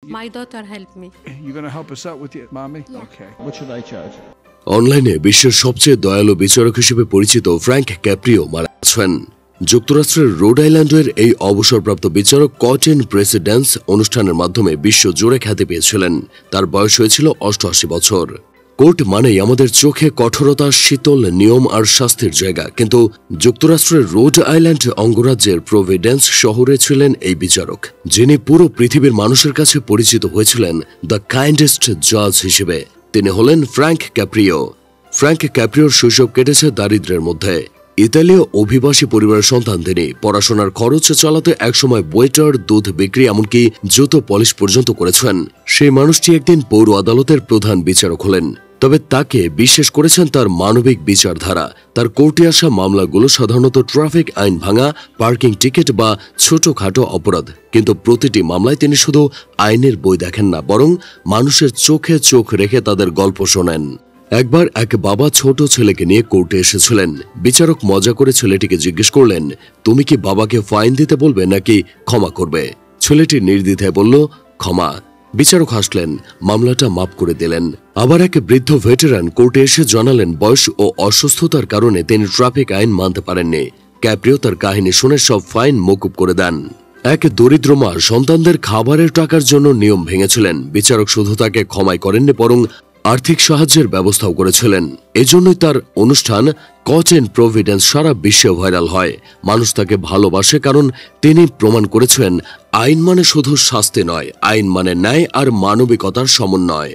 My daughter helped me. You're going to help us out with your mommy? Yeah. Okay. What should I charge? অনলাইনে বিশ্বের সবচেয়ে দয়ালু বিচারক হিসেবে পরিচিত ফ্র্যাঙ্ক ক্যাপ্রিও মারা গেছেন। যুক্তরাষ্ট্রের রোড আইল্যান্ডের এই অবসরপ্রাপ্ত বিচারক কট ইন প্রেসিডেন্স অনুষ্ঠানের মাধ্যমে বিশ্বজুড়ে খ্যাতি পেয়েছিলেন। তার বয়স হয়েছিল 88 বছর। কোর্ট মানেই আমাদের চোখে কঠোরতা, শীতল নিয়ম আর শাস্তির জায়গা, কিন্তু যুক্তরাষ্ট্রের রোড আইল্যান্ড অঙ্গরাজ্যের প্রভিডেন্স শহরে ছিলেন এই বিচারক, যিনি পুরো পৃথিবীর মানুষের কাছে পরিচিত হয়েছিলেন দ্য কাইন্ডেস্ট জাজ হিসেবে। তিনি হলেন ফ্র্যাঙ্ক ক্যাপ্রিও। ফ্র্যাঙ্ক ক্যাপ্রিওর শৈশব কেটেছে দারিদ্র্যের মধ্যে। ইতালীয় অভিবাসী পরিবারের সন্তান তিনি। পড়াশোনার খরচ চালাতে একসময় ওয়েটার, দুধ বিক্রি, এমনকি জুতো পলিশ পর্যন্ত করেছেন। সেই মানুষটি একদিন পৌর আদালতের প্রধান বিচারক হলেন। তবে তাকে বিশ্বাস করেছেন তার মানবিক বিচারধারা। তার কোর্টে আসা মামলাগুলো সাধারণত ট্রাফিক আইন ভাঙা, পার্কিং টিকিট বা ছোটখাটো অপরাধ, কিন্তু প্রতিটি মামলায় তিনি শুধু আইনের বই দেখেন না, বরং মানুষের চোখে চোখ রেখে তাদের গল্প শোনেন। একবার এক বাবা ছোট ছেলেকে নিয়ে কোর্টে এসেছিলেন। বিচারক মজা করে ছেলেটিকে জিজ্ঞেস করলেন, তুমি কি বাবাকে ফাইন দিতে বলবে নাকি ক্ষমা করবে? ছেলেটি নির্দ্বিধায় বলল, ক্ষমা। বিচারক হাসলেন, মামলাটা মাফ করে দিলেন। আবার এক বৃদ্ধ ভেটেরান কোর্টে এসে জানালেন বয়স ও অসুস্থতার কারণে তিনি ট্রাফিক আইন মানতে পারেননি। ক্যাপ্রিও তার কাহিনী শুনে সব ফাইন মকুব করে দেন। এক দরিদ্র মা সন্তানদের খাবারের টাকার জন্য নিয়ম ভেঙেছিলেন। বিচারক শুধু তাকে ক্ষমাই করেননি, বরং আর্থিক সাহায্যের ব্যবস্থাও করেছিলেন। এজন্যই তার অনুষ্ঠান কট ইন প্রভিডেন্স সারা বিশ্বে ভাইরাল হয়। মানুষ তাকে ভালোবাসে কারণ তিনি প্রমাণ করেছেন আইন মানে শুধু শাস্তি নয়, আইন মানে ন্যায় আর মানবিকতার সমন্বয়।